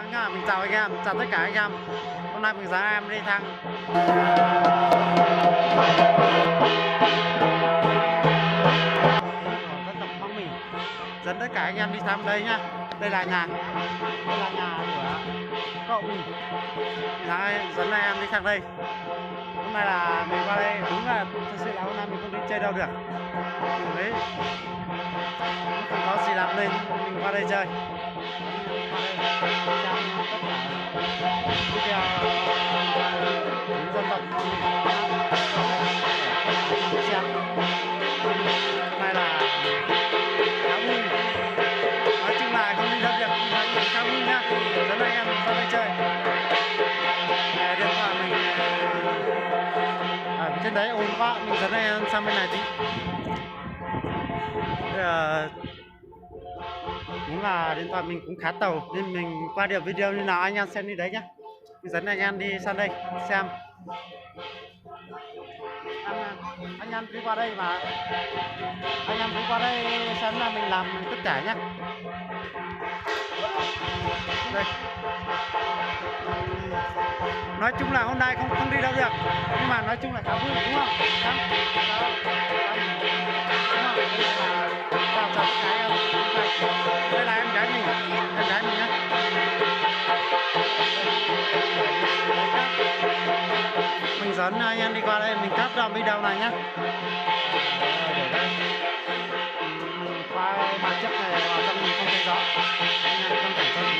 Mình chào anh em, chào tất cả anh em. Hôm nay mình dẫn em đi thang dân tộc Mông Mì, dẫn tất cả anh em đi thăm đây nhá. Đây là nhà của cậu mình. Dẫn anh em đi thang đây. Hôm nay là mình qua đây, đúng là thật sự là hôm nay mình không đi chơi đâu được. Đấy, không có gì làm nên mình qua đây chơi. Video dân tộc xem này là khá vui, nói chung là không đi đâu việc nhưng khá vui nhá. Dẫn anh em ra đây chơi. Điện thoại mình ở trên đấy ồn quá, mình dẫn anh em sang bên này tí. Đúng là điện thoại mình cũng khá tàu nên mình qua được video như nào anh em xem đi đấy nhá. Mình dẫn anh em đi sang đây xem. Anh em đi qua đây mà anh em đi qua đây xem là mình làm tất cả nhá. Đây. Nói chung là hôm nay không đi đâu được nhưng mà nói chung là khá vui đúng không? Đây là em gái mình nhá. Mình dẫn anh em đi qua đây, mình cắt ra video này nhá. Mình quay mặt trước này vào trong mình không thấy rõ. Anh em không cảnh cho tí.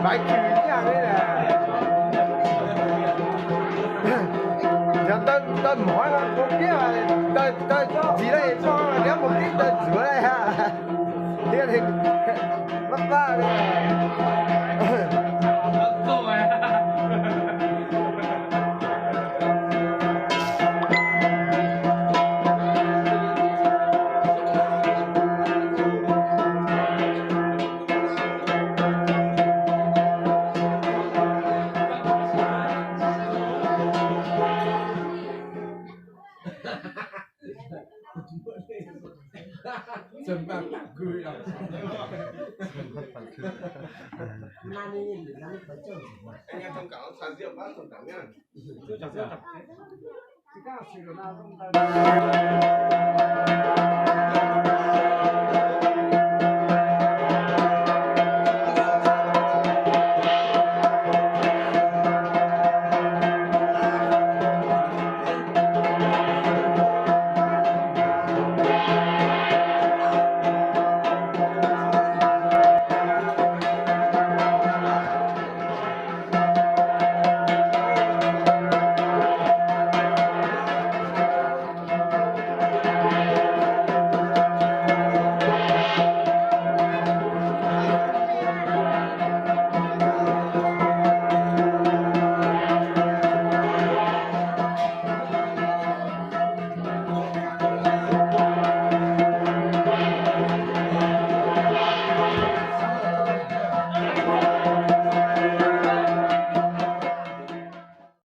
买拳呀嗰啲就對唔開嘛，目標係對住咧方，你有目標對住咧嚇，呢個乜花呢？真棒，贵啊！那你不正经嘛？人家从搞产业发展怎样？就讲这个，你刚去了那弄的。